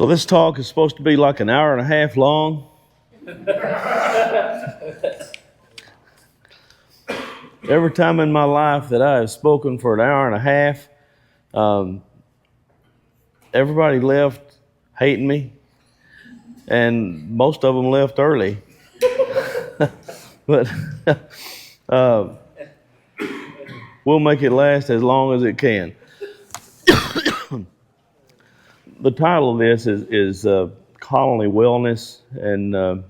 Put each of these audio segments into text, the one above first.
So this talk is supposed to be like an hour and a half long. Every time in my life that I have spoken for an hour and a half, everybody left hating me, and most of them left early. But we'll make it last as long as it can. The title of this is colony wellness and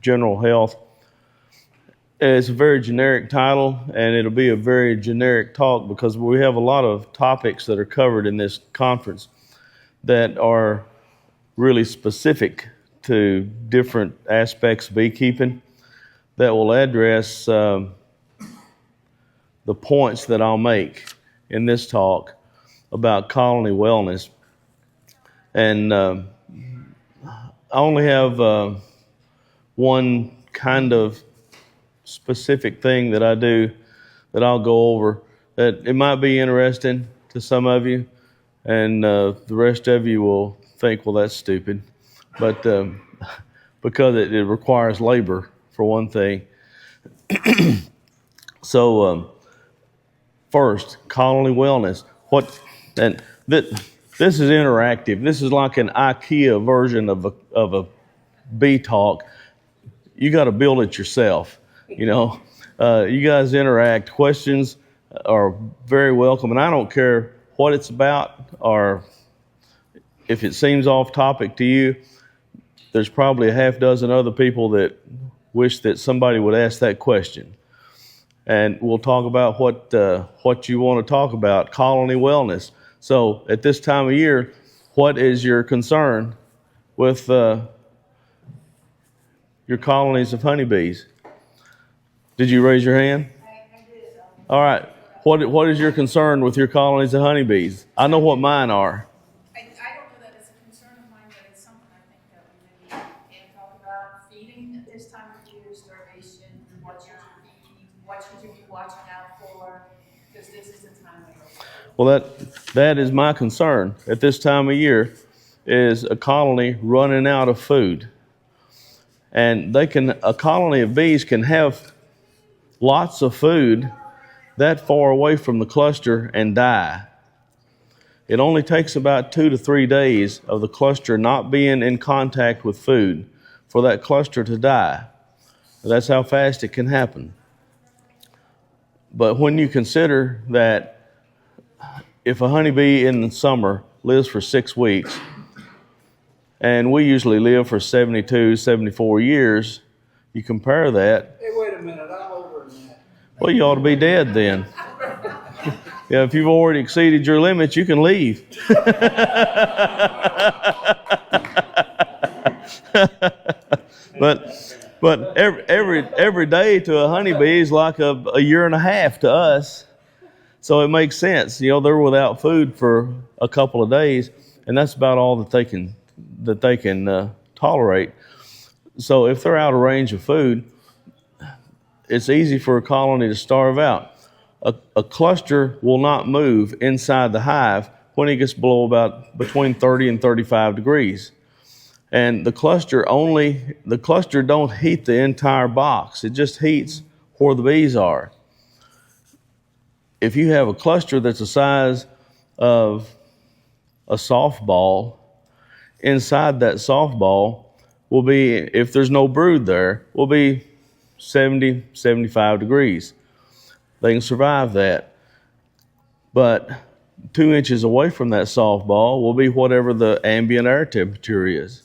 general health. It's a very generic title, and it'll be a very generic talk because we have a lot of topics that are covered in this conference that are really specific to different aspects of beekeeping that will address the points that I'll make in this talk about colony wellness. And I only have one kind of specific thing that I do that I'll go over that it might be interesting to some of you, and the rest of you will think, well, that's stupid. But because it requires labor, for one thing. So first, colony wellness. This is interactive. This is like an IKEA version of a bee talk. You got to build it yourself. You know, you guys interact. Questions are very welcome, and I don't care what it's about or if it seems off topic to you. There's probably a half dozen other people that wish that somebody would ask that question, and we'll talk about what you want to talk about, colony wellness. So at this time of year, what is your concern with your colonies of honeybees? Did you raise your hand? I did. All right. What is your concern with your colonies of honeybees? I know what mine are. I don't know that it's a concern of mine, but it's something I think that we maybe can talk about. Feeding at this time of year, starvation, what should you be watching out for, because this is the time of year. Well, that is my concern at this time of year, is a colony running out of food. And a colony of bees can have lots of food that far away from the cluster and die. It only takes about 2 to 3 days of the cluster not being in contact with food for that cluster to die. That's how fast it can happen. But when you consider that if a honeybee in the summer lives for 6 weeks, and we usually live for 72, 74 years, you compare that. Hey, wait a minute, I'm over in that. Well, you ought to be dead then. Yeah, if you've already exceeded your limits, you can leave. But every day to a honeybee is like a year and a half to us. So it makes sense. You know, they're without food for a couple of days, and that's about all that they can tolerate. So if they're out of range of food, it's easy for a colony to starve out. A cluster will not move inside the hive when it gets below between 30 and 35 degrees. And the cluster don't heat the entire box. It just heats where the bees are. If you have a cluster that's the size of a softball, inside that softball will be, if there's no brood there, will be 70, 75 degrees. They can survive that. But 2 inches away from that softball will be whatever the ambient air temperature is.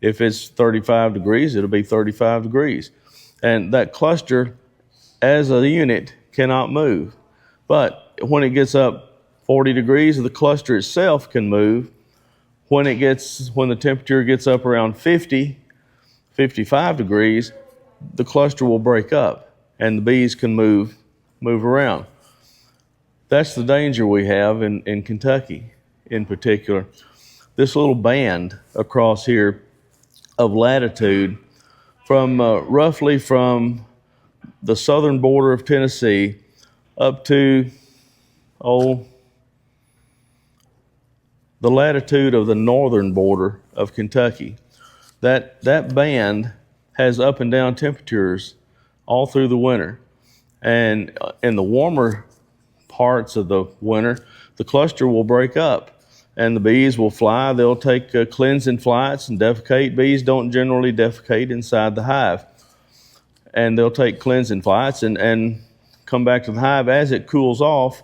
If it's 35 degrees, it'll be 35 degrees. And that cluster, as a unit, cannot move. But when it gets up 40 degrees, the cluster itself can move. When the temperature gets up around 50, 55 degrees, the cluster will break up and the bees can move around. That's the danger we have in Kentucky in particular. This little band across here of latitude from roughly from the southern border of Tennessee up to the the latitude of the northern border of Kentucky. That band has up and down temperatures all through the winter. And in the warmer parts of the winter, the cluster will break up and the bees will fly. They'll take cleansing flights and defecate. Bees don't generally defecate inside the hive. And they'll take cleansing flights and come back to the hive. As it cools off,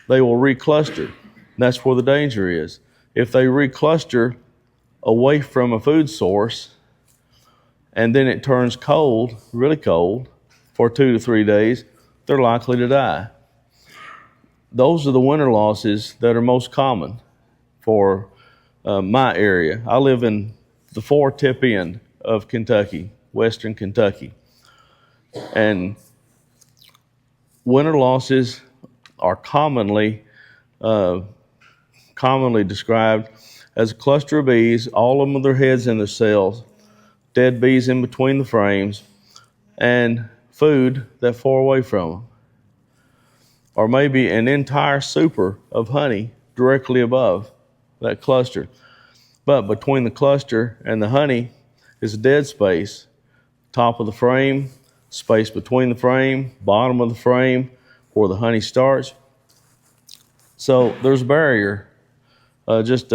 they will recluster. That's where the danger is. If they recluster away from a food source and then it turns cold, really cold, for 2 to 3 days, they're likely to die. Those are the winter losses that are most common for my area. I live in the 4-tip end of Kentucky, western Kentucky. And winter losses are commonly described as a cluster of bees, all of them with their heads in their cells, dead bees in between the frames, and food that far away from them. Or maybe an entire super of honey directly above that cluster. But between the cluster and the honey is a dead space, top of the frame, space between the frame, bottom of the frame, where the honey starts. So there's a barrier, just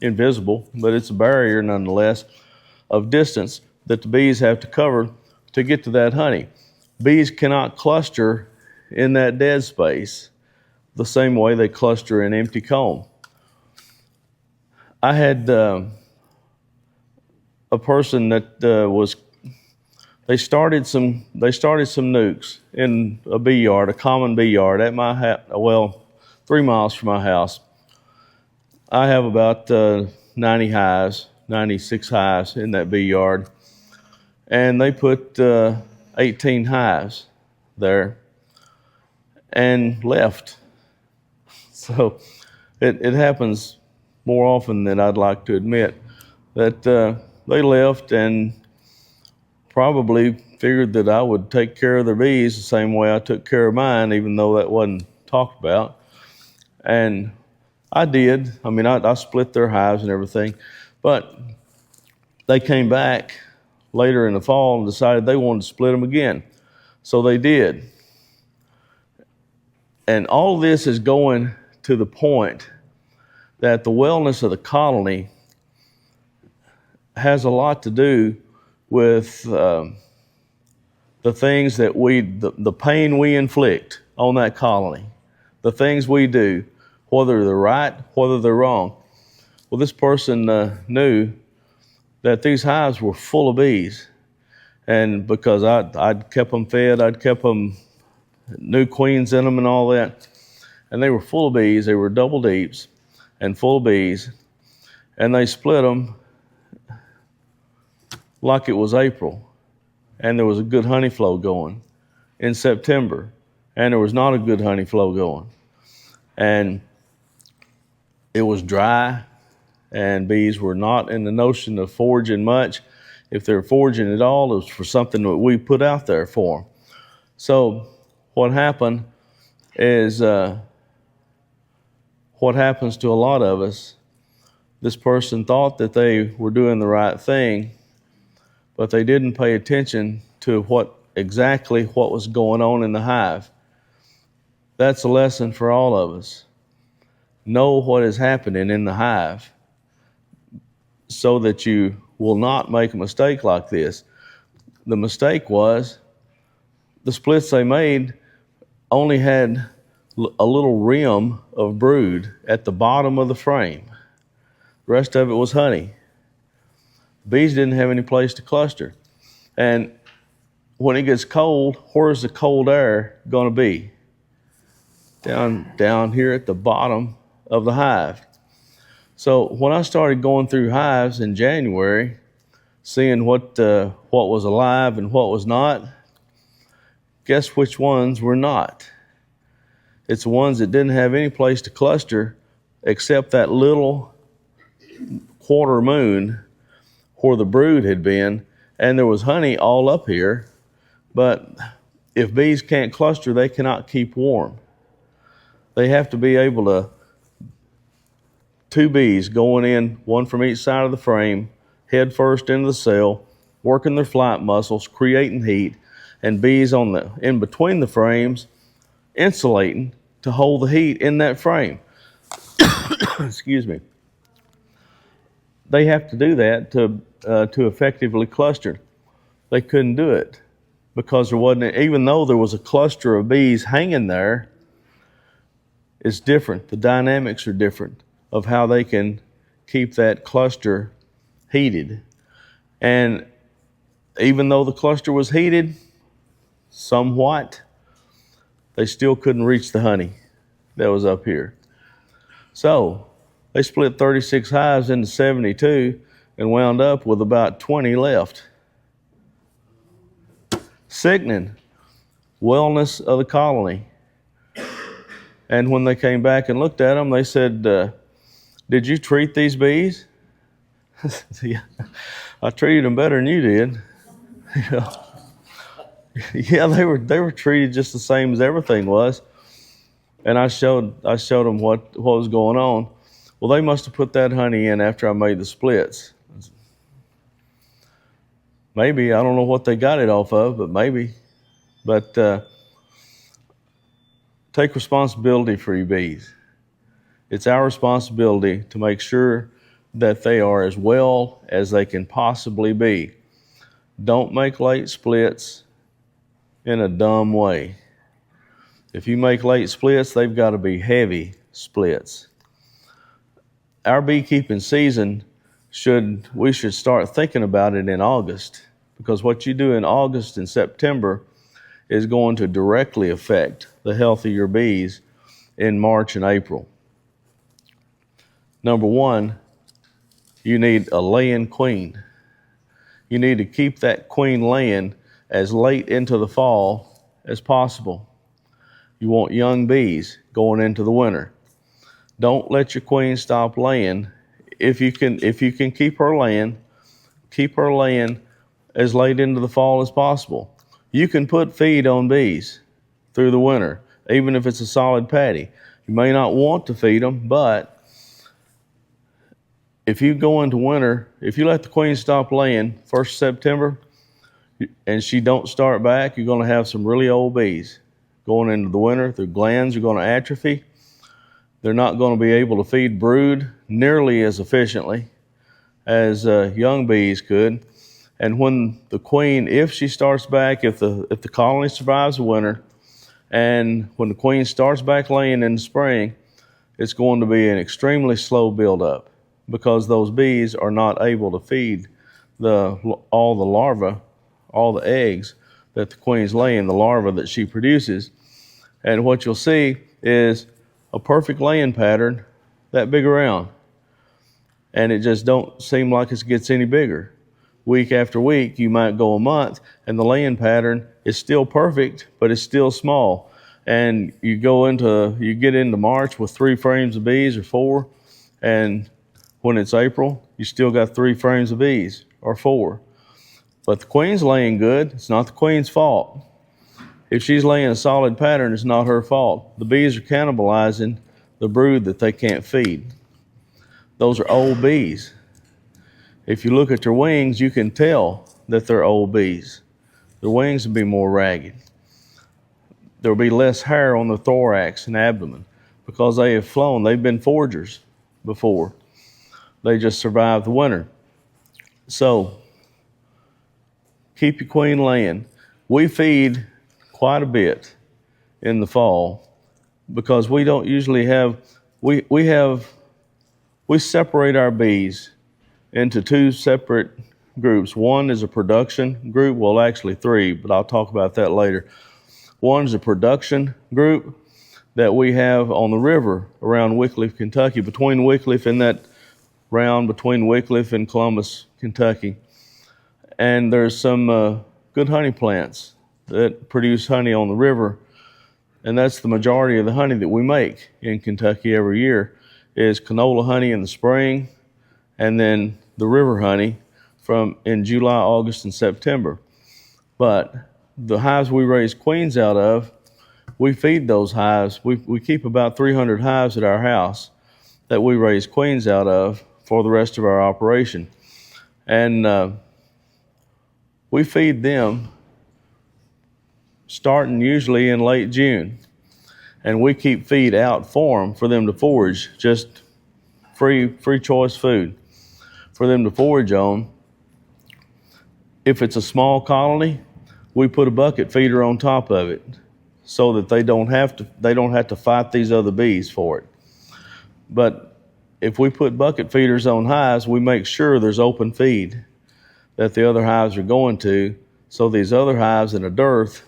invisible, but it's a barrier nonetheless, of distance that the bees have to cover to get to that honey. Bees cannot cluster in that dead space the same way they cluster in empty comb. I had a person that they started some nukes in a bee yard, a common bee yard at my house, 3 miles from my house. I have about 90 hives, 96 hives in that bee yard, and they put 18 hives there and left. So it happens more often than I'd like to admit that they left and probably figured that I would take care of their bees the same way I took care of mine, even though that wasn't talked about. And I did. I mean, I split their hives and everything, but they came back later in the fall and decided they wanted to split them again. So they did. And all this is going to the point that the wellness of the colony has a lot to do with the things that the pain we inflict on that colony, the things we do, whether they're right, whether they're wrong. Well, this person knew that these hives were full of bees. And because I'd kept them fed, I'd kept them new queens in them and all that. And they were full of bees. They were double deeps and full of bees. And they split them like it was April. And there was a good honey flow going in September. And there was not a good honey flow going. And it was dry, and bees were not in the notion of foraging much. If they're foraging at all, it was for something that we put out there for them. So what happened is what happens to a lot of us. This person thought that they were doing the right thing, but they didn't pay attention to what was going on in the hive. That's a lesson for all of us. Know what is happening in the hive so that you will not make a mistake like this. The mistake was the splits they made only had a little rim of brood at the bottom of the frame. The rest of it was honey. Bees didn't have any place to cluster. And when it gets cold, where's the cold air going to be? Down here at the bottom of the hive. So when I started going through hives in January, seeing what was alive and what was not, guess which ones were not? It's the ones that didn't have any place to cluster except that little quarter moon where the brood had been, and there was honey all up here, but if bees can't cluster, they cannot keep warm. They have to be able to two bees going in, one from each side of the frame, head first into the cell, working their flight muscles, creating heat, and bees on the in between the frames, insulating to hold the heat in that frame. Excuse me. They have to do that to effectively cluster. They couldn't do it because there wasn't, even though there was a cluster of bees hanging there, it's different. The dynamics are different of how they can keep that cluster heated. And even though the cluster was heated somewhat, they still couldn't reach the honey that was up here. So they split 36 hives into 72 and wound up with about 20 left. Sickening wellness of the colony. And when they came back and looked at them, they said, did you treat these bees? Yeah, I treated them better than you did. Yeah, they were treated just the same as everything was. And I showed them what was going on. Well, they must have put that honey in after I made the splits. Maybe, I don't know what they got it off of, but maybe. But take responsibility for your bees. It's our responsibility to make sure that they are as well as they can possibly be. Don't make late splits in a dumb way. If you make late splits, they've got to be heavy splits. Our beekeeping season we should start thinking about it in August, because what you do in August and September is going to directly affect the health of your bees in March and April. Number one, you need a laying queen. You need to keep that queen laying as late into the fall as possible. You want young bees going into the winter. Don't let your queen stop laying. If you can keep her laying as late into the fall as possible. You can put feed on bees through the winter, even if it's a solid patty. You may not want to feed them, but if you go into winter, if you let the queen stop laying 1st September and she don't start back, you're going to have some really old bees going into the winter. Their glands are going to atrophy. They're not going to be able to feed brood nearly as efficiently as young bees could. And when the queen, if she starts back, if the colony survives the winter, and when the queen starts back laying in the spring, it's going to be an extremely slow buildup because those bees are not able to feed all the larvae, all the eggs that the queen's laying, the larvae that she produces. And what you'll see is a perfect laying pattern that big around. And it just don't seem like it gets any bigger. Week after week, you might go a month, and the laying pattern is still perfect, but it's still small. And you get into March with 3 frames of bees or 4, and when it's April, you still got 3 frames of bees or 4. But the queen's laying good. It's not the queen's fault. If she's laying a solid pattern, it's not her fault. The bees are cannibalizing the brood that they can't feed. Those are old bees. If you look at their wings, you can tell that they're old bees. Their wings will be more ragged. There will be less hair on the thorax and abdomen because they have flown. They've been foragers before. They just survived the winter. So keep your queen laying. We feed quite a bit in the fall because we don't usually have, we separate our bees into 2 separate groups. One is a production group, well actually 3, but I'll talk about that later. One is a production group that we have on the river around Wickliffe, Kentucky, between Wickliffe and that round between Wickliffe and Columbus, Kentucky. And there's some good honey plants that produce honey on the river, and that's the majority of the honey that we make in Kentucky every year is canola honey in the spring, and then the river honey in July, August, and September. But the hives we raise queens out of, we feed those hives. We keep about 300 hives at our house, that we raise queens out of for the rest of our operation. And we feed them starting usually in late June. And we keep feed out for them to forage, just free choice food for them to forage on. If it's a small colony, we put a bucket feeder on top of it so that they don't have to fight these other bees for it. But if we put bucket feeders on hives, we make sure there's open feed that the other hives are going to, so these other hives in a dearth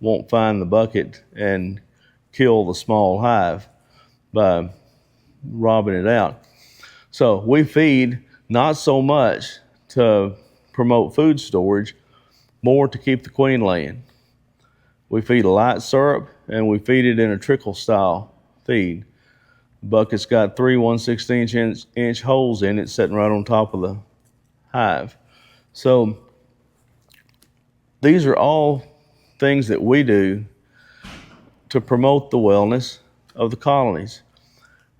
won't find the bucket and kill the small hive by robbing it out. So we feed not so much to promote food storage, more to keep the queen laying. We feed a light syrup, and we feed it in a trickle style feed. The bucket's got 3 1/16 inch holes in it sitting right on top of the hive. So these are all things that we do to promote the wellness of the colonies.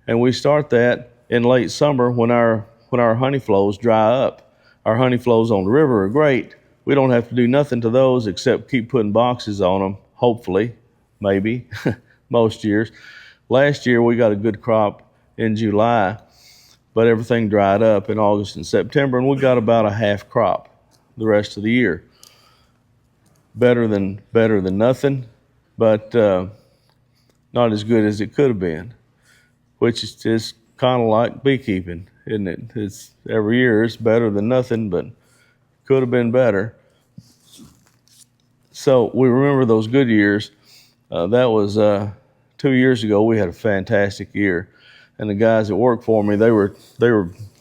And we start that in late summer when our honey flows dry up. Our honey flows on the river are great. We don't have to do nothing to those except keep putting boxes on them, hopefully, maybe, most years. Last year we got a good crop in July, but everything dried up in August and September, and we got about a half crop the rest of the year. Better than nothing, but not as good as it could have been, which is just kind of like beekeeping, isn't it? It's every year it's better than nothing, but could have been better. So we remember those good years. That was 2 years ago. We had a fantastic year, and the guys that work for me, they were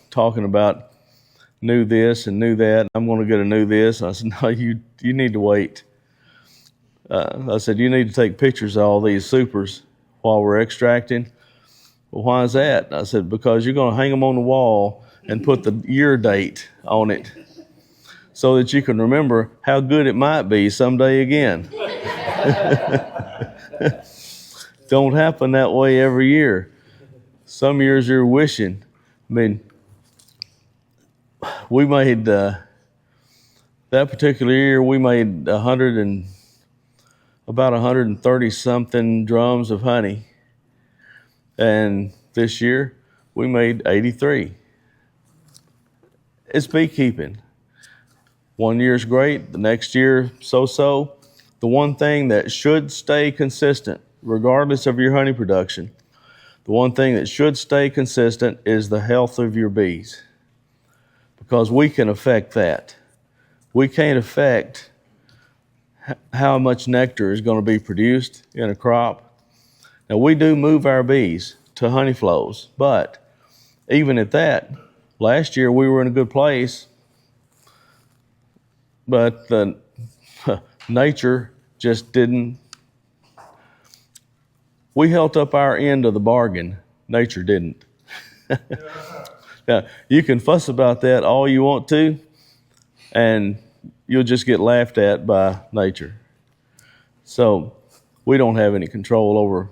talking about new this and new that. I'm going to get a new this. And I said, no, you need to wait. I said, you need to take pictures of all these supers while we're extracting. Well, why is that? I said, because you're going to hang them on the wall and put the year date on it so that you can remember how good it might be someday again. Don't happen that way every year. Some years you're wishing. I mean, we made, that particular year, we made about 130 something drums of honey. And this year we made 83. It's beekeeping. One year's great, the next year so-so. The one thing that should stay consistent, regardless of your honey production, the one thing that should stay consistent is the health of your bees, because we can affect that. We can't affect how much nectar is going to be produced in a crop. Now, we do move our bees to honey flows, but even at that, last year we were in a good place, but nature just didn't. We held up our end of the bargain. Nature didn't. Now, you can fuss about that all you want to, and you'll just get laughed at by nature. So we don't have any control over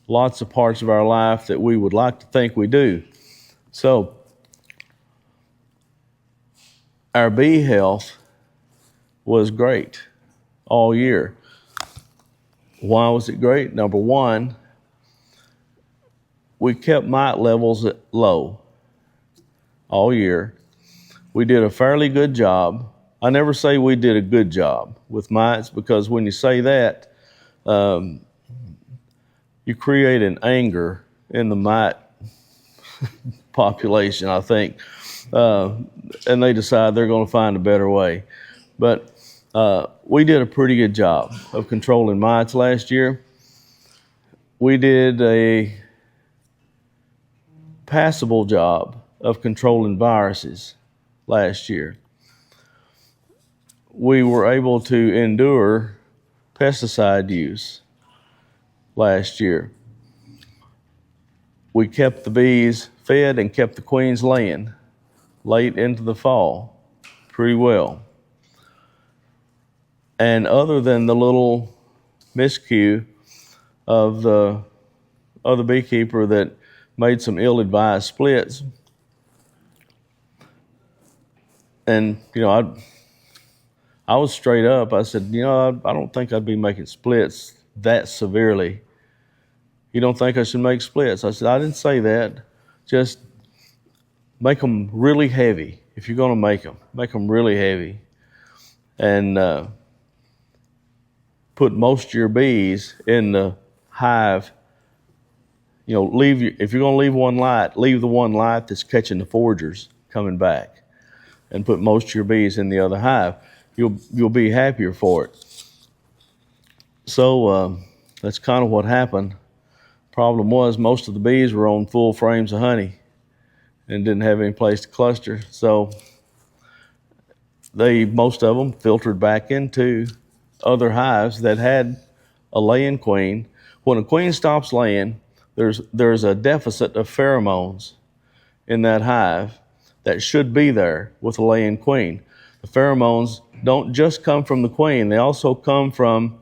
lots of parts of our life that we would like to think we do. So our bee health was great all year. Why was it great? Number one, we kept mite levels low all year. We did a fairly good job. I never say we did a good job with mites, because when you say that, you create an anger in the mite population, I think, and they decide they're going to find a better way. But we did a pretty good job of controlling mites last year. We did a passable job of controlling viruses last year. We were able to endure pesticide use last year. We kept the bees fed and kept the queens laying late into the fall pretty well. And other than the little miscue of the other beekeeper that made some ill-advised splits. And, I was straight up. I said, I don't think I'd be making splits that severely. You don't think I should make splits? I said, I didn't say that. Just make them really heavy. If you're going to make them really heavy. And put most of your bees in the hive. If you're going to leave one light, leave the one light that's catching the foragers coming back, and put most of your bees in the other hive. You'll be happier for it. So that's kind of what happened. Problem was, most of the bees were on full frames of honey and didn't have any place to cluster. So most of them filtered back into other hives that had a laying queen. When a queen stops laying, there's a deficit of pheromones in that hive that should be there with a laying queen. The pheromones don't just come from the queen, they also come from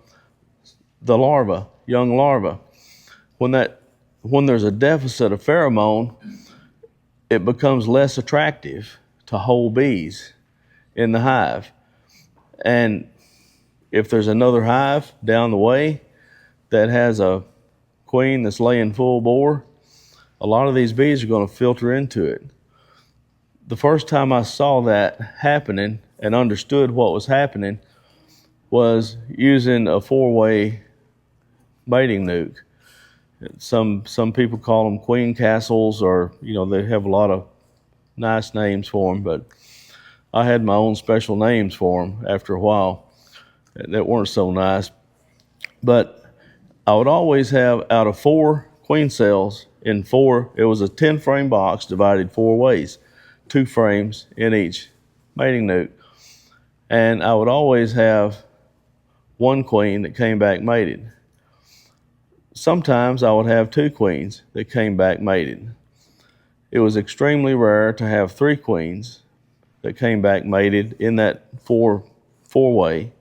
the larva, young larva. When there's a deficit of pheromone, it becomes less attractive to whole bees in the hive. And if there's another hive down the way that has a queen that's laying full bore, a lot of these bees are going to filter into it. The first time I saw that happening and understood what was happening was using a 4-way mating nuke. Some people call them queen castles, or they have a lot of nice names for them, but I had my own special names for them after a while that weren't so nice. But I would always have, out of 4 queen cells, it was a 10-frame box divided 4 ways, 2 frames in each mating nuke. And I would always have 1 queen that came back mated. Sometimes I would have 2 queens that came back mated. It was extremely rare to have 3 queens that came back mated in that 4-way,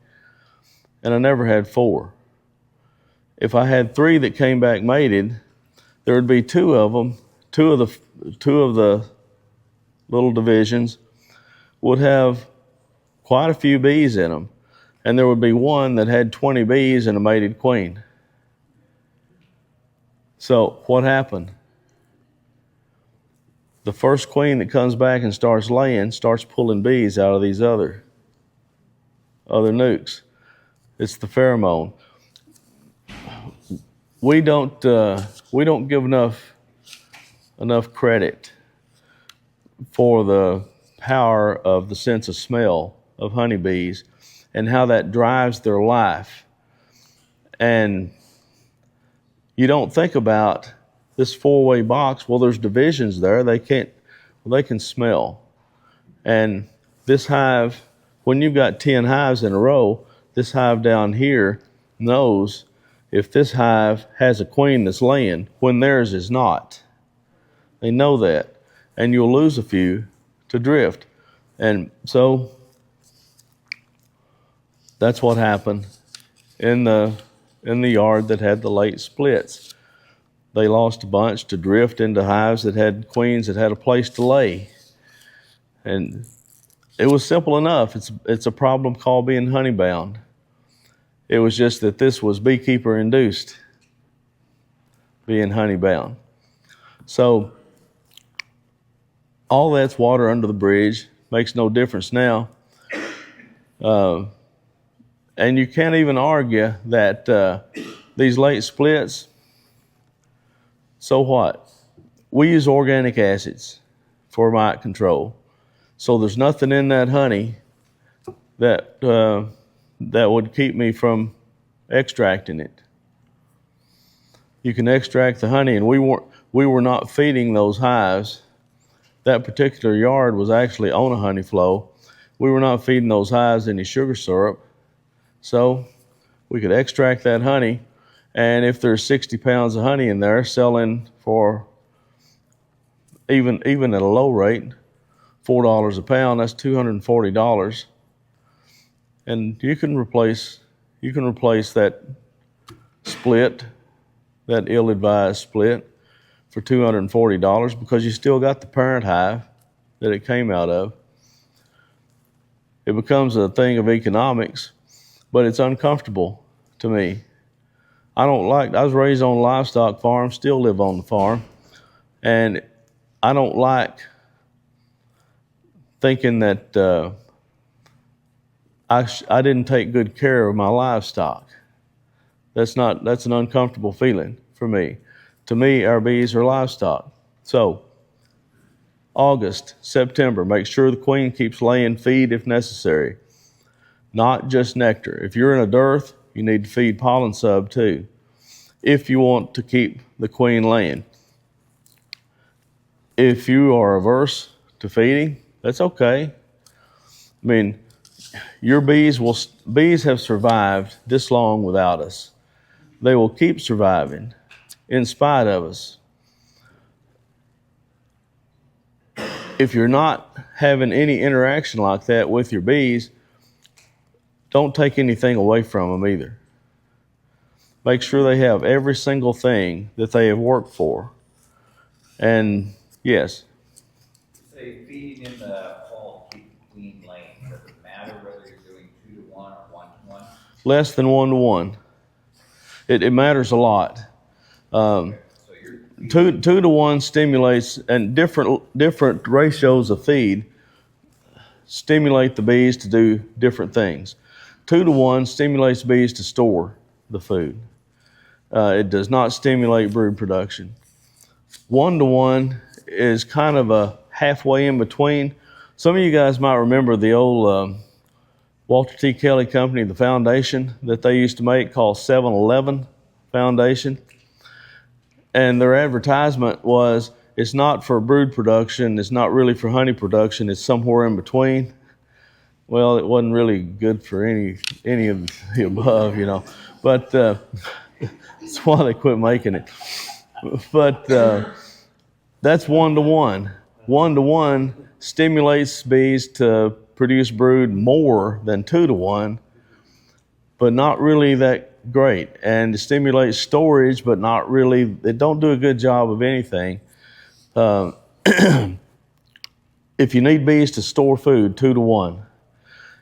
and I never had 4. If I had 3 that came back mated, there would be 2 of them. Two of the little divisions would have quite a few bees in them, and there would be one that had 20 bees and a mated queen. So what happened? The first queen that comes back and starts laying starts pulling bees out of these other nukes. It's the pheromone. We don't give enough credit for the power of the sense of smell of honeybees and how that drives their life. And you don't think about this 4-way box. Well, there's divisions there. They can smell. And this hive, when you've got 10 hives in a row, this hive down here knows if this hive has a queen that's laying when theirs is not. They know that. And you'll lose a few to drift. And so that's what happened in the yard that had the late splits. They lost a bunch to drift into hives that had queens that had a place to lay. And it was simple enough. It's a problem called being honeybound. It was just that this was beekeeper induced, being honeybound. So all that's water under the bridge. Makes no difference now. And you can't even argue that these late splits, so what? We use organic acids for mite control. So there's nothing in that honey that would keep me from extracting it. You can extract the honey, and we were not feeding those hives. That particular yard was actually on a honey flow. We were not feeding those hives any sugar syrup. So we could extract that honey, and if there's 60 pounds of honey in there, selling for even at a low rate, $4 a pound, that's $240. And you can replace that split, that ill-advised split, for $240 because you still got the parent hive that it came out of. It becomes a thing of economics, but it's uncomfortable to me. I was raised on a livestock farm, still live on the farm, and I don't like thinking that I didn't take good care of my livestock. That's an uncomfortable feeling for me. To me, our bees are livestock. So, August, September, make sure the queen keeps laying feed if necessary, not just nectar. If you're in a dearth, you need to feed pollen sub too, if you want to keep the queen laying. If you are averse to feeding, that's okay. I mean, your bees have survived this long without us. They will keep surviving in spite of us. If you're not having any interaction like that with your bees, don't take anything away from them either. Make sure they have every single thing that they have worked for. And yes. Say feeding in the fall to keep the queen laying. Does it matter whether you're doing 2 to 1 or 1 to 1? Less than 1 to 1. It matters a lot. So Two to one stimulates, and different ratios of feed stimulate the bees to do different things. 2 to 1 stimulates bees to store the food. It does not stimulate brood production. 1 to 1 is kind of a halfway in between. Some of you guys might remember the old Walter T. Kelly company, the foundation that they used to make called 7-Eleven Foundation. And their advertisement was, it's not for brood production, it's not really for honey production, it's somewhere in between. Well, it wasn't really good for any of the above, you know. But that's why they quit making it. But that's 1 to 1. 1 to 1 stimulates bees to produce brood more than 2 to 1, but not really that great. And it stimulates storage, but not really. They don't do a good job of anything. If you need bees to store food, 2 to 1.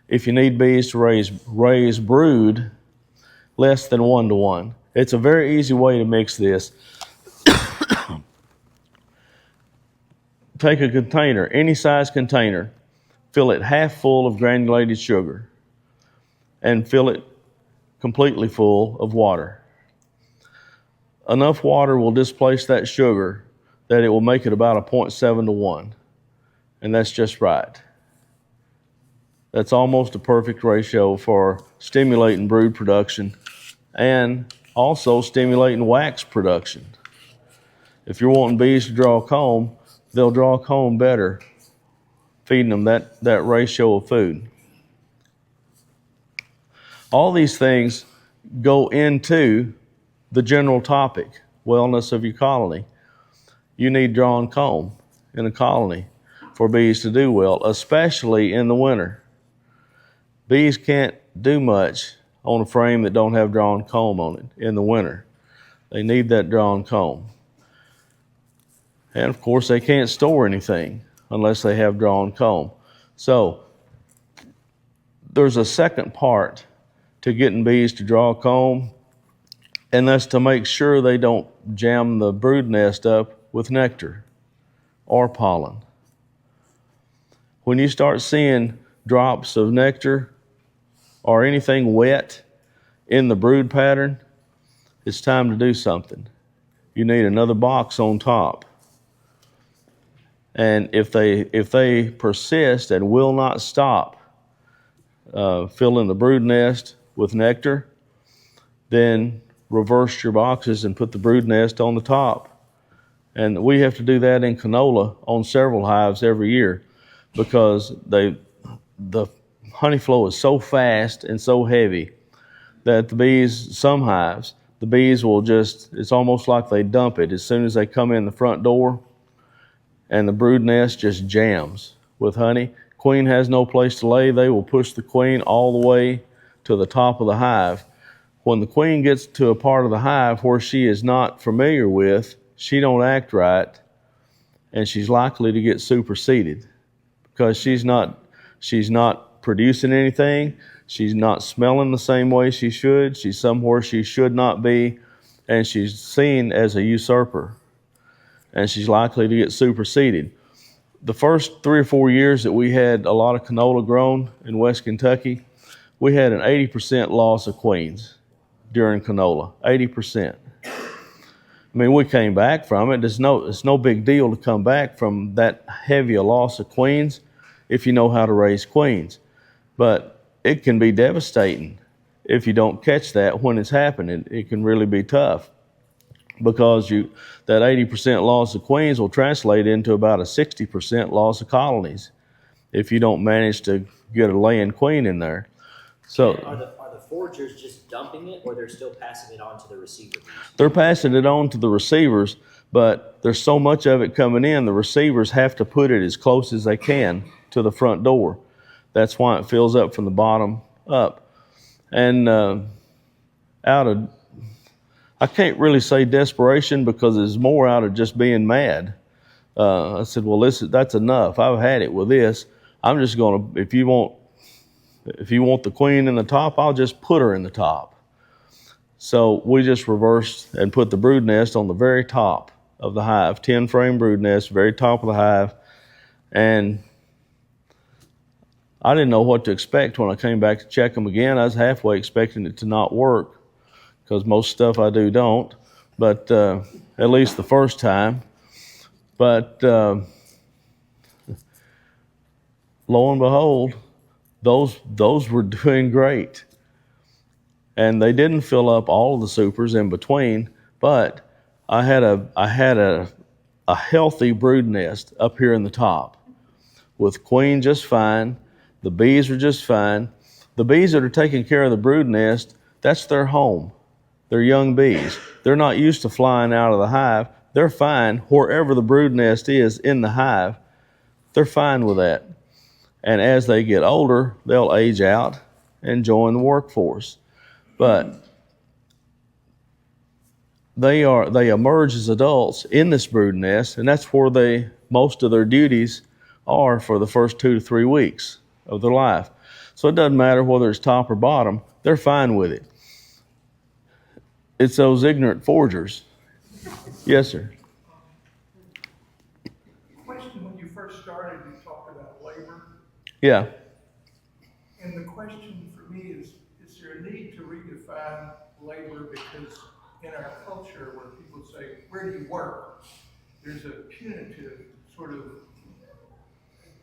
If you need bees to raise brood, less than 1 to 1. It's a very easy way to mix this. Take a container, any size container, fill it half full of granulated sugar, and fill it completely full of water. Enough water will displace that sugar that it will make it about a 0.7 to 1. And that's just right. That's almost a perfect ratio for stimulating brood production and also stimulating wax production. If you're wanting bees to draw comb, they'll draw comb better feeding them that ratio of food. All these things go into the general topic, wellness of your colony. You need drawn comb in a colony for bees to do well, especially in the winter. Bees can't do much on a frame that don't have drawn comb on it in the winter. They need that drawn comb. And of course, they can't store anything unless they have drawn comb. So there's a second part to getting bees to draw comb, and that's to make sure they don't jam the brood nest up with nectar or pollen. When you start seeing drops of nectar or anything wet in the brood pattern, it's time to do something. You need another box on top. And if they persist and will not stop filling the brood nest with nectar, then reverse your boxes and put the brood nest on the top. And we have to do that in canola on several hives every year because the honey flow is so fast and so heavy that some hives, the bees will it's almost like they dump it as soon as they come in the front door, and the brood nest just jams with honey. Queen has no place to lay. They will push the queen all the way to the top of the hive. When the queen gets to a part of the hive where she is not familiar with, she don't act right, and she's likely to get superseded because she's not producing anything. She's not smelling the same way she should. She's somewhere she should not be, and she's seen as a usurper, and she's likely to get superseded. The first 3 or 4 years that we had a lot of canola grown in West Kentucky, we had an 80% loss of queens during canola, 80%. I mean, we came back from it. It's no big deal to come back from that heavy a loss of queens if you know how to raise queens. But it can be devastating if you don't catch that when it's happening. It can really be tough because that 80% loss of queens will translate into about a 60% loss of colonies if you don't manage to get a laying queen in there. So are the foragers just dumping it, or they're still passing it on to the receiver bees? they're passing it on to the receivers, but there's so much of it coming in, the receivers have to put it as close as they can to the front door. That's why it fills up from the bottom up. And I can't really say desperation because it's more out of just being mad. I said, well, that's enough. I've had it with this. I'm just going to, if you want the queen in the top, I'll just put her in the top. So we just reversed and put the brood nest on the very top of the hive, 10-frame brood nest, very top of the hive. And I didn't know what to expect when I came back to check them again. I was halfway expecting it to not work because most stuff I do don't, but at least the first time. But lo and behold, those were doing great. And they didn't fill up all of the supers in between, but I had a healthy brood nest up here in the top with queen just fine. The bees are just fine. The bees that are taking care of the brood nest, that's their home. They're young bees. They're not used to flying out of the hive. They're fine wherever the brood nest is in the hive. They're fine with that. And as they get older, they'll age out and join the workforce. But they emerge as adults in this brood nest, and that's where most of their duties are for the first 2 to 3 weeks of their life. So it doesn't matter whether it's top or bottom, they're fine with it. It's those ignorant foragers. Yes, sir. Question, when you first started, you talked about labor. Yeah. And the question for me is there a need to redefine labor? Because in our culture where people say, where do you work? There's a punitive sort of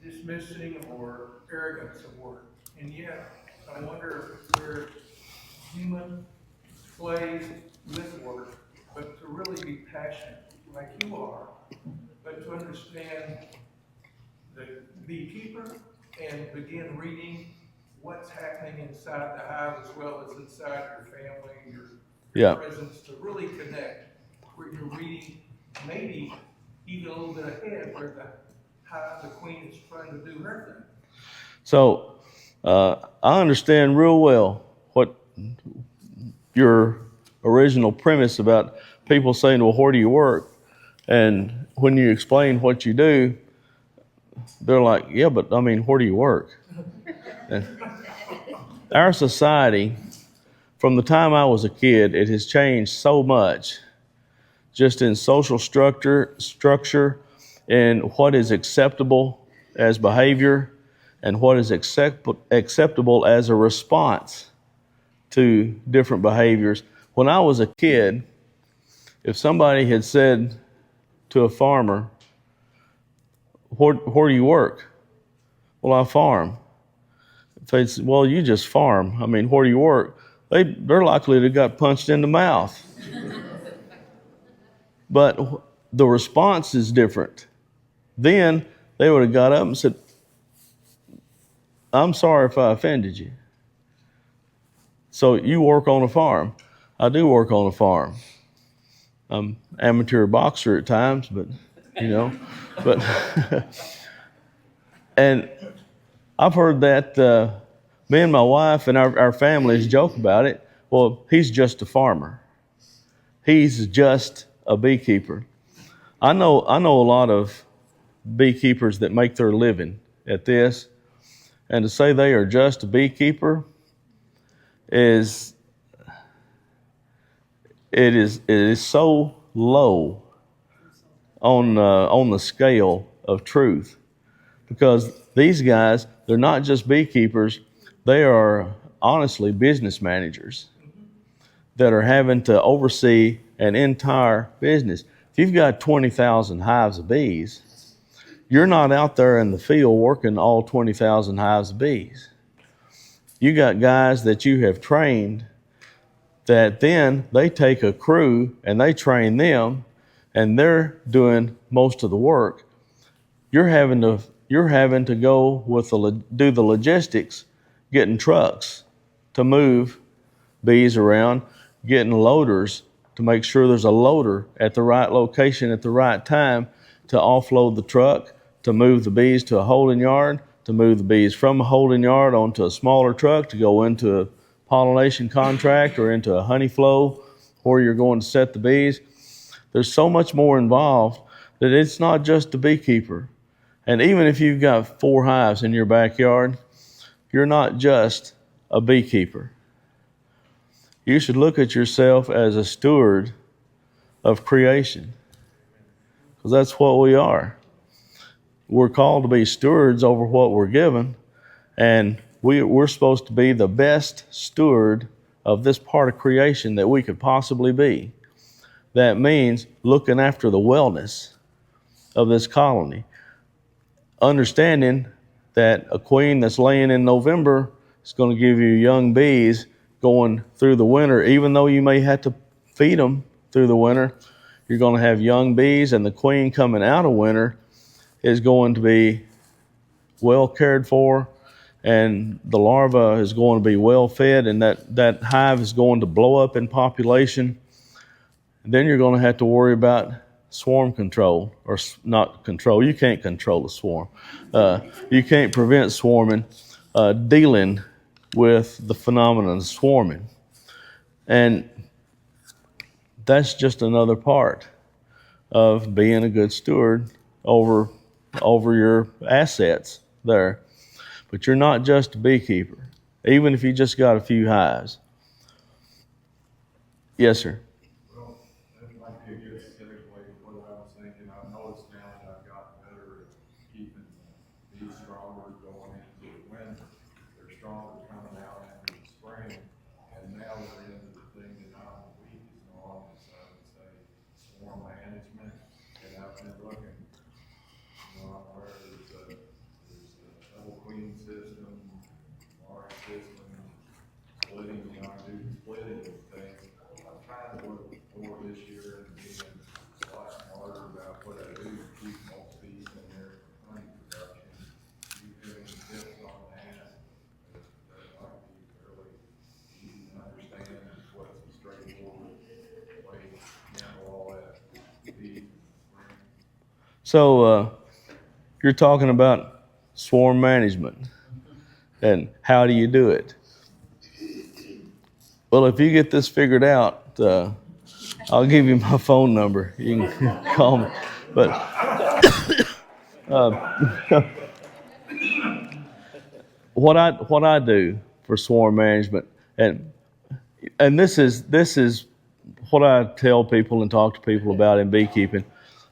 dismissing or arrogance of work. And yet, I wonder if we're human slaves with work, but to really be passionate like you are, but to understand the beekeeper and begin reading what's happening inside the hive as well as inside your family, your presence, to really connect where you're reading maybe even a little bit ahead where the queen is trying to do her thing. So I understand real well what your original premise about people saying, well, where do you work? And when you explain what you do, they're like, yeah, but I mean, where do you work? And our society, from the time I was a kid, it has changed so much just in social structure and what is acceptable as behavior and what is acceptable as a response to different behaviors. When I was a kid, if somebody had said to a farmer, where do you work? Well, I farm. If they'd say, well, you just farm. I mean, where do you work? They're likely to have got punched in the mouth. But the response is different. Then they would have got up and said, I'm sorry if I offended you. So you work on a farm. I do work on a farm. I'm amateur boxer at times, but and I've heard that me and my wife and our families joke about it. Well, he's just a farmer. He's just a beekeeper. I know a lot of beekeepers that make their living at this, and to say they are just a beekeeper is it is so low on the scale of truth, because these guys, they're not just beekeepers, they are honestly business managers that are having to oversee an entire business. If you've got 20,000 hives of bees, you're not out there in the field working all 20,000 hives of bees. You got guys that you have trained that then they take a crew and they train them, and they're doing most of the work. You're having to go do the logistics, getting trucks to move bees around, getting loaders to make sure there's a loader at the right location at the right time to offload the truck, to move the bees to a holding yard, to move the bees from a holding yard onto a smaller truck to go into a pollination contract or into a honey flow where you're going to set the bees. There's so much more involved that it's not just the beekeeper. And even if you've got 4 hives in your backyard, you're not just a beekeeper. You should look at yourself as a steward of creation, because that's what we are. We're called to be stewards over what we're given, and we're supposed to be the best steward of this part of creation that we could possibly be. That means looking after the wellness of this colony, understanding that a queen that's laying in November is going to give you young bees going through the winter. Even though you may have to feed them through the winter, you're going to have young bees, and the queen coming out of winter is going to be well cared for, and the larva is going to be well fed, and that hive is going to blow up in population. And then you're going to have to worry about swarm control, or not control. You can't control the swarm. You can't prevent swarming, dealing with the phenomenon of swarming. And that's just another part of being a good steward over your assets there. But you're not just a beekeeper, even if you just got a few hives. Yes, sir. Well, that might be a good segue to what I was thinking. I've noticed now that I've gotten better at keeping bees stronger going into the winter. They're stronger coming out after the spring, and now they're into the thing that I'm weakest on, is I would say swarm management. And I've been looking, where there's a double queen system, large system, splitting, I do the splitting thing. I'm trying to look more this year and being a lot smarter about what I do to keep most bees in their honey production. You have any tips on that? That might be fairly easy to understand. What's the straightforward way to handle all that bee? So you're talking about swarm management, and how do you do it? Well, if you get this figured out, I'll give you my phone number. You can call me. But what I do for swarm management, and this is what I tell people and talk to people about in beekeeping.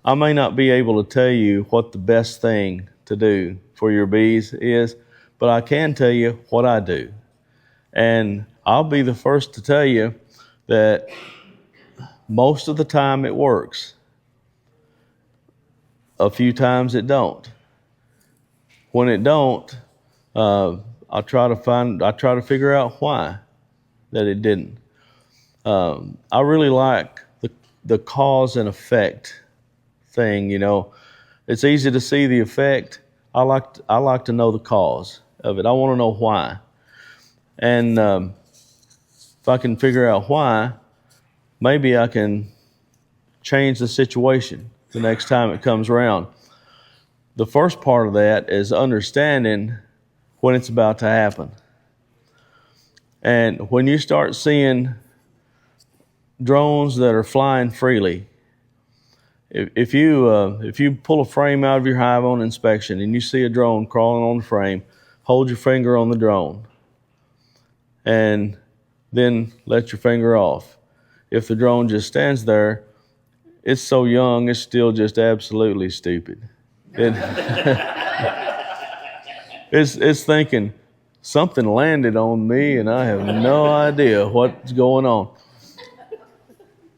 I may not be able to tell you what the best thing to do for your bees is, but I can tell you what I do. And I'll be the first to tell you that most of the time it works. A few times it don't. When it don't, I try to figure out why that it didn't. I really like the cause and effect thing. It's easy to see the effect. I like to know the cause of it. I want to know why. And if I can figure out why, maybe I can change the situation the next time it comes around. The first part of that is understanding when it's about to happen. And when you start seeing drones that are flying freely if you pull a frame out of your hive on inspection and you see a drone crawling on the frame, hold your finger on the drone and then let your finger off. If the drone just stands there, it's so young, it's still just absolutely stupid. It's thinking, something landed on me and I have no idea what's going on.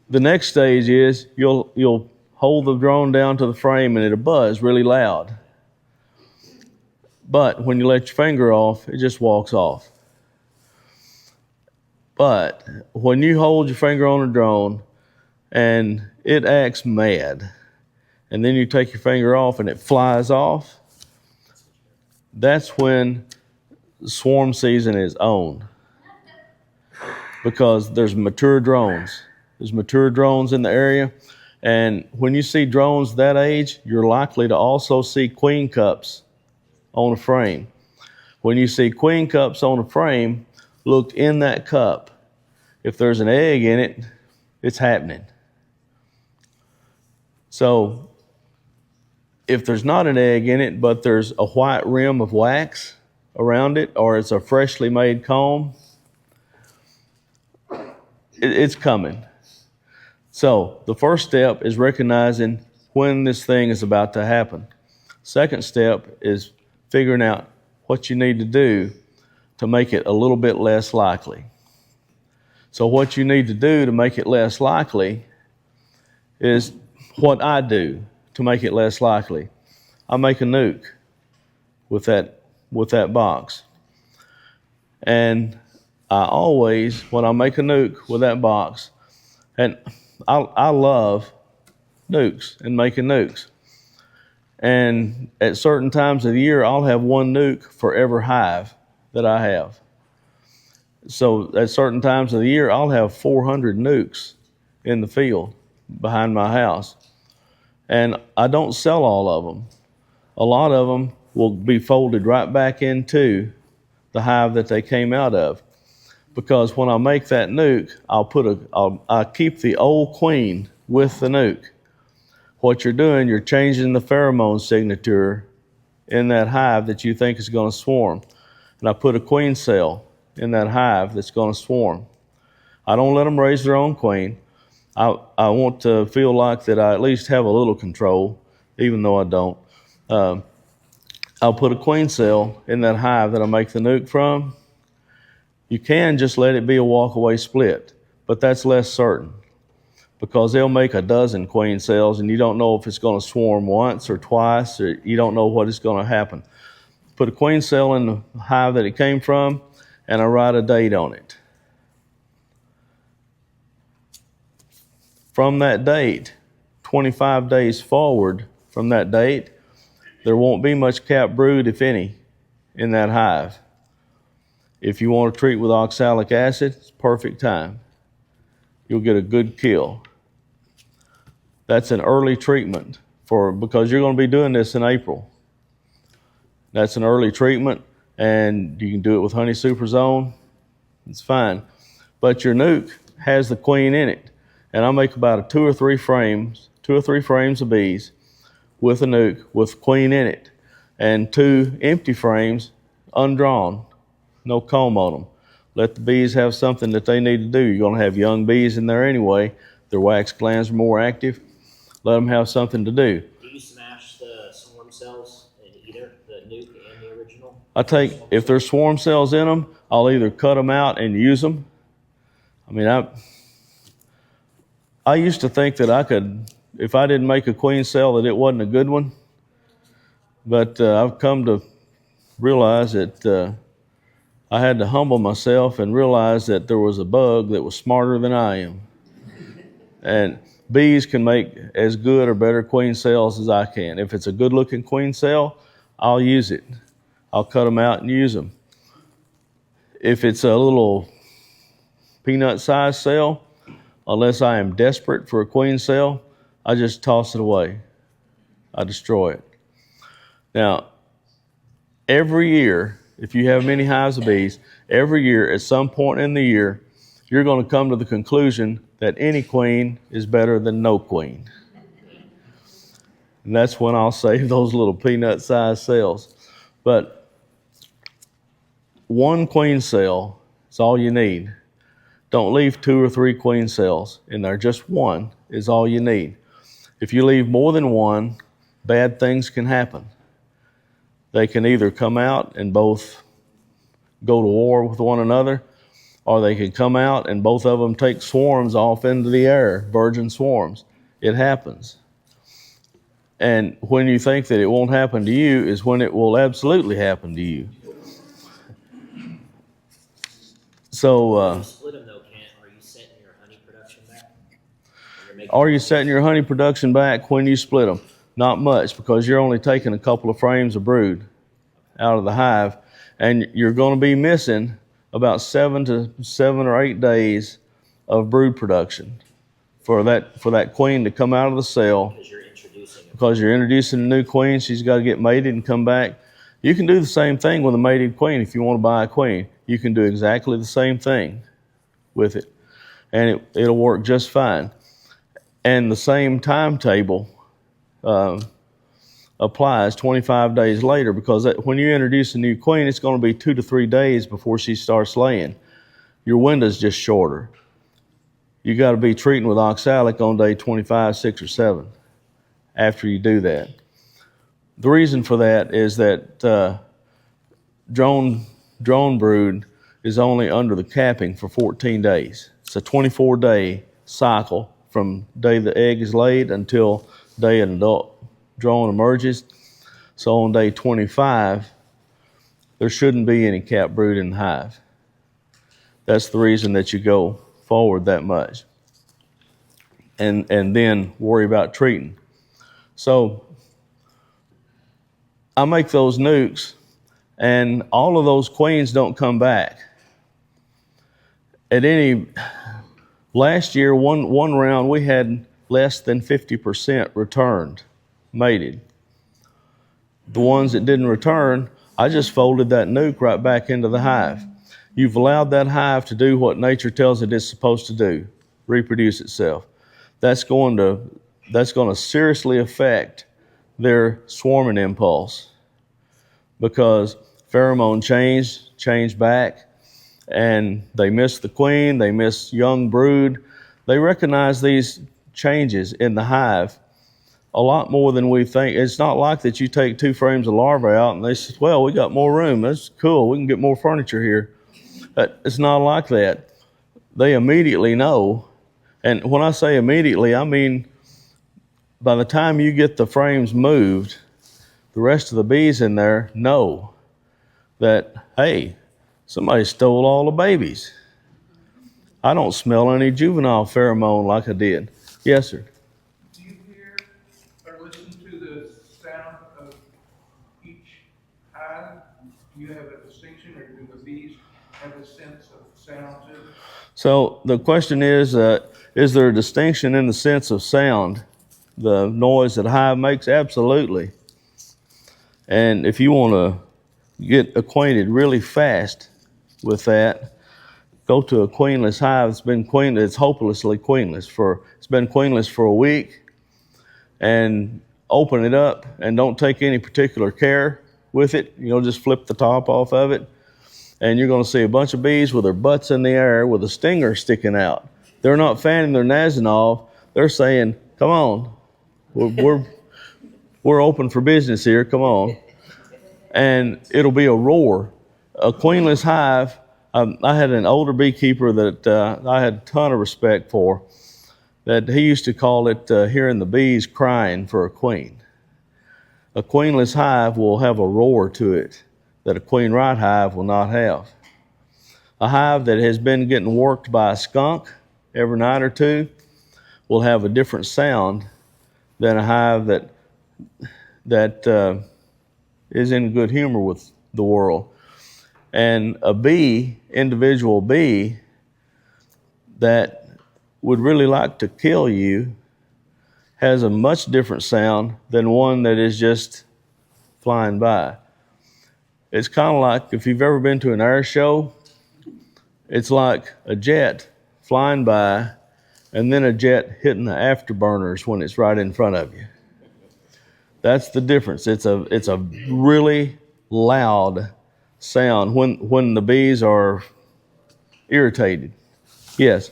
The next stage is you'll hold the drone down to the frame and it'll buzz really loud. But when you let your finger off, it just walks off. But when you hold your finger on the drone and it acts mad, and then you take your finger off and it flies off, that's when swarm season is on. Because there's mature drones. There's mature drones in the area. And when you see drones that age, you're likely to also see queen cups on a frame. When you see queen cups on a frame, look in that cup. If there's an egg in it, it's happening. So if there's not an egg in it, but there's a white rim of wax around it, or it's a freshly made comb, it's coming. So the first step is recognizing when this thing is about to happen. Second step is figuring out what you need to do to make it a little bit less likely. So what you need to do to make it less likely is what I do to make it less likely. I make a nuke with that box. And I always, when I make a nuke with that box, and I love nukes and making nukes. And at certain times of the year, I'll have one nuke for every hive that I have. So at certain times of the year, I'll have 400 nukes in the field behind my house. And I don't sell all of them. A lot of them will be folded right back into the hive that they came out of. Because when I make that nuke, I'll keep the old queen with the nuke. What you're doing, you're changing the pheromone signature in that hive that you think is going to swarm. And I put a queen cell in that hive that's going to swarm. I don't let them raise their own queen. I want to feel like that I at least have a little control, even though I don't. I'll put a queen cell in that hive that I make the nuke from. You can just let it be a walk-away split, but that's less certain because they'll make a dozen queen cells and you don't know if it's going to swarm once or twice, or you don't know what is going to happen. Put a queen cell in the hive that it came from, and I write a date on it. From that date, 25 days forward from that date, there won't be much capped brood, if any, in that hive. If you want to treat with oxalic acid, it's perfect time. You'll get a good kill. That's an early treatment because you're going to be doing this in April. That's an early treatment, and you can do it with Honey Super Zone. It's fine. But your nuke has the queen in it, and I make about two or three frames of bees with a nuke with queen in it, and 2 empty frames undrawn. No comb on them. Let the bees have something that they need to do. You're going to have young bees in there anyway. Their wax glands are more active. Let them have something to do. Do you smash the swarm cells in either the nuke and the original? If there's swarm cells in them, I'll either cut them out and use them. I mean, I used to think that I could, if I didn't make a queen cell, that it wasn't a good one. But I've come to realize that I had to humble myself and realize that there was a bug that was smarter than I am. And bees can make as good or better queen cells as I can. If it's a good-looking queen cell, I'll use it. I'll cut them out and use them. If it's a little peanut-sized cell, unless I am desperate for a queen cell, I just toss it away. I destroy it. Now, every year, if you have many hives of bees, every year at some point in the year, you're going to come to the conclusion that any queen is better than no queen. And that's when I'll save those little peanut-sized cells. But one queen cell is all you need. Don't leave 2 or 3 queen cells in there. Just one is all you need. If you leave more than one, bad things can happen. They can either come out and both go to war with one another, or they can come out and both of them take swarms off into the air, virgin swarms. It happens. And when you think that it won't happen to you is when it will absolutely happen to you. So, When you split them though, Kent, are you setting your honey production back? are you setting your honey production back when you split them? Not much, because you're only taking a couple of frames of brood out of the hive, and you're going to be missing about 7 or 8 days of brood production for that queen to come out of the cell. Because you're introducing a new queen, she's got to get mated and come back. You can do the same thing with a mated queen. If you want to buy a queen, you can do exactly the same thing with it, and it'll work just fine. And the same timetable applies 25 days later, because when you introduce a new queen, it's going to be 2 to 3 days before she starts laying. Your window's just shorter. You got to be treating with oxalic on day 25, 6, or 7 after you do that. The reason for that is that drone brood is only under the capping for 14 days. It's a 24-day cycle from day the egg is laid until day an adult drone emerges. So on day 25, there shouldn't be any capped brood in the hive. That's the reason that you go forward that much. And then worry about treating. So I make those nukes, and all of those queens don't come back. Last year, one round, we had less than 50% returned, mated. The ones that didn't return, I just folded that nuke right back into the hive. You've allowed that hive to do what nature tells it it's supposed to do, reproduce itself. That's going to seriously affect their swarming impulse, because pheromone change back, and they miss the queen, they miss young brood. They recognize these changes in the hive a lot more than we think. It's not like that you take 2 frames of larvae out and they say, well, we got more room, that's cool, we can get more furniture here. It's not like that. They immediately know. And when I say immediately, I mean by the time you get the frames moved, the rest of the bees in there know that, hey, somebody stole all the babies. I don't smell any juvenile pheromone like I did. Yes, sir. Do you hear or listen to the sound of each hive? Do you have a distinction, or do the bees have a sense of sound too? So the question is there a distinction in the sense of sound, the noise that a hive makes? Absolutely. And if you want to get acquainted really fast with that, go to a queenless hive. It's hopelessly queenless. It's been queenless for a week, and open it up and don't take any particular care with it. Just flip the top off of it, and you're going to see a bunch of bees with their butts in the air with a stinger sticking out. They're not fanning their Nazinov. They're saying, come on, we're open for business here, come on. And it'll be a roar. A queenless hive, I had an older beekeeper that I had a ton of respect for, that he used to call it hearing the bees crying for a queen. A queenless hive will have a roar to it that a queen right hive will not have. A hive that has been getting worked by a skunk every night or two will have a different sound than a hive that is in good humor with the world. And a individual bee that would really like to kill you has a much different sound than one that is just flying by. It's kind of like if you've ever been to an air show, it's like a jet flying by and then a jet hitting the afterburners when it's right in front of you. That's the difference. It's a really loud sound when the bees are irritated. Yes.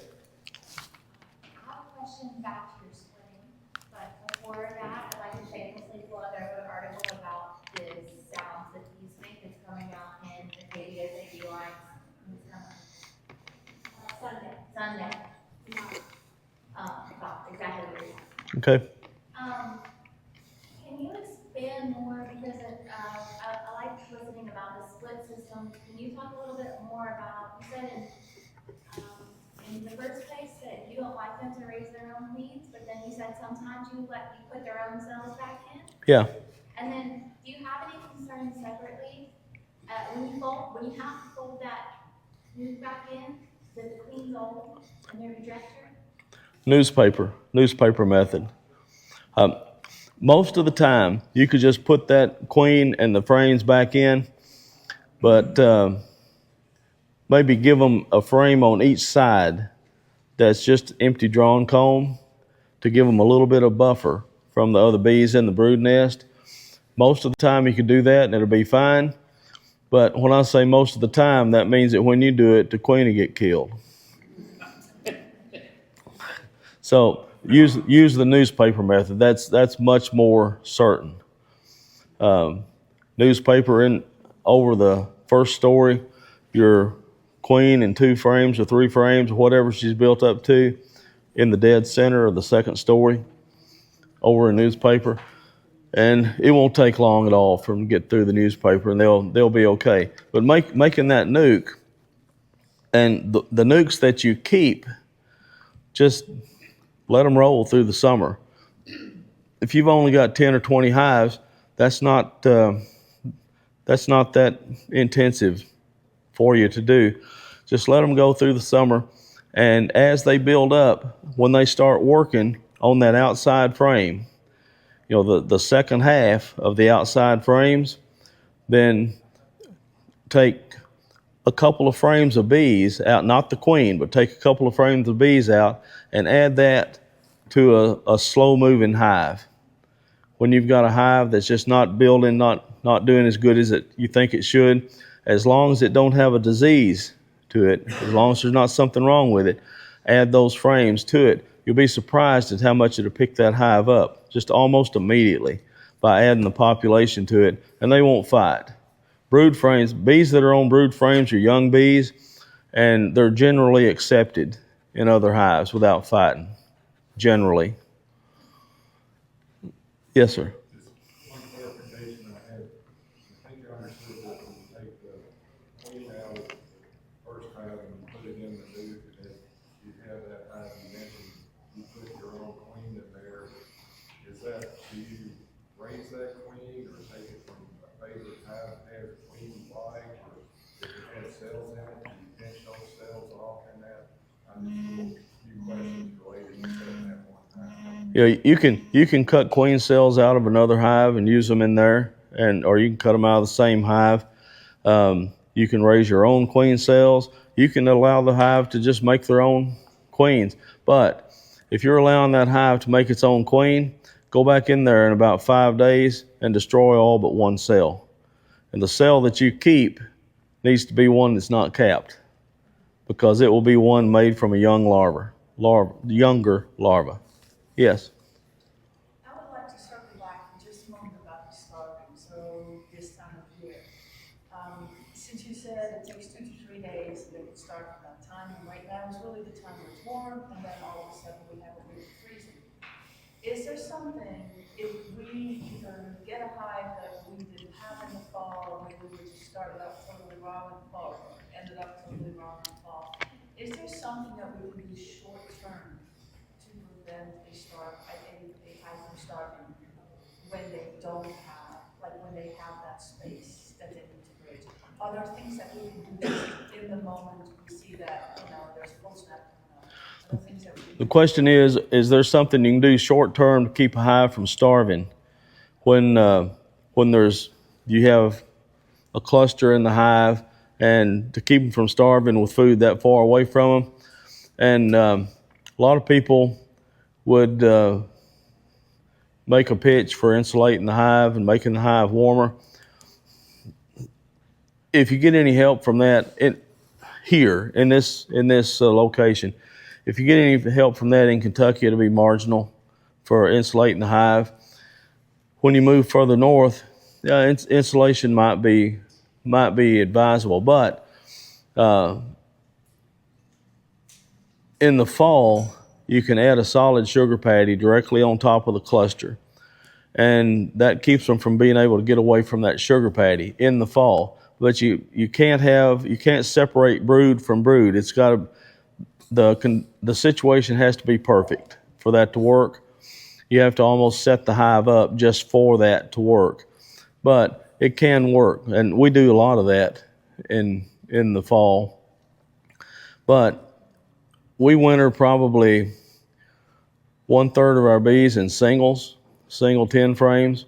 I have a question back to your splitting, but before that, I'd like to shamelessly plug. I wrote an article about the sounds that bees make that's coming out in Acadia's AB Lines. Sunday. About exactly what you're saying. Okay. Can you expand more, because I like listening about the split system. Can you talk a little bit more about, you said in the first place that you don't like them to raise their own queens, but then you said sometimes you put their own cells back in? Yeah. And then, do you have any concerns separately, when you have to fold that nuke back in, that the queen's old and their ejector? Newspaper method. Most of the time, you could just put that queen and the frames back in, but maybe give them a frame on each side that's just empty drawn comb to give them a little bit of buffer from the other bees in the brood nest. Most of the time, you can do that and it'll be fine. But when I say most of the time, that means that when you do it, the queen will get killed. So use the newspaper method. That's much more certain. Newspaper in over the first story, your queen in 2 frames or 3 frames or whatever she's built up to, in the dead center of the second story, over a newspaper, and it won't take long at all for them to get through the newspaper, and they'll be okay. But making that nuke, and the nukes that you keep, just let them roll through the summer. If you've only got 10 or 20 hives, that's not that intensive for you to do. Just let them go through the summer, and as they build up, when they start working on that outside frame, the second half of the outside frames, then take a couple of frames of bees out, not the queen, but take a couple of frames of bees out and add that to a slow moving hive. When you've got a hive that's just not building, not doing as good as you think it should, as long as it don't have a disease to it, as long as there's not something wrong with it, add those frames to it. You'll be surprised at how much it'll pick that hive up just almost immediately by adding the population to it, and they won't fight. Brood frames, bees that are on brood frames are young bees, and they're generally accepted in other hives without fighting, generally. Yes, sir. Just one clarification I had. I think I understood that when you take the queen out of the first hive and you put it in the nuke, and then you have that hive, you mentioned you put your own queen in there. Is that, do you raise that queen or take it from a favorite hive that has a queen you like, or if it has cells in it, do you pinch those cells off in that? I'm just a few questions related to setting that one time. Yeah, you can cut queen cells out of another hive and use them in there, or you can cut them out of the same hive. You can raise your own queen cells. You can allow the hive to just make their own queens. But if you're allowing that hive to make its own queen, go back in there in about 5 days and destroy all but one cell. And the cell that you keep needs to be one that's not capped, because it will be one made from a younger larva. Yes. I would like to circle back for just a moment about the starving, so this time of year. Since you said it takes 2 to 3 days, and they would start from that time, and right now is really the time where it's warm, and then all of a sudden we have a big freezing. Is there something, if we either get a hive that we didn't have in the fall, or maybe we just started out totally wrong in the fall, or ended up totally wrong in the fall, is there something that we can do short term to prevent a hive from starving when they don't have, when they have that space that they need to bridge? Are there things that we can do in the moment we see that, there's full snap coming up? Are there things that we can The do? question is there something you can do short term to keep a hive from starving when you have a cluster in the hive, and to keep them from starving with food that far away from them? And a lot of people would make a pitch for insulating the hive and making the hive warmer. If you get any help from that here in this location, if you get any help from that in Kentucky, it'll be marginal for insulating the hive. When you move further north, insulation might be advisable, but in the fall, you can add a solid sugar patty directly on top of the cluster, and that keeps them from being able to get away from that sugar patty in the fall. But you can't separate brood from brood. It's got to, the situation has to be perfect for that to work. You have to almost set the hive up just for that to work, but it can work, and we do a lot of that in the fall. But we winter probably 1/3 of our bees in single 10 frames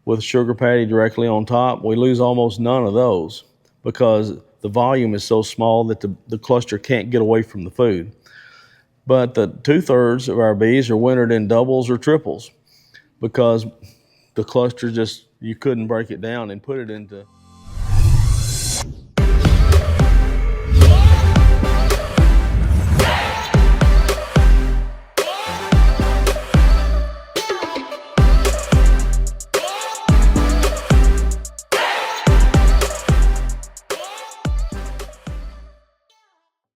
with sugar patty directly on top. We lose almost none of those because the volume is so small that the cluster can't get away from the food. But the 2/3 of our bees are wintered in doubles or triples because the cluster you couldn't break it down and put it into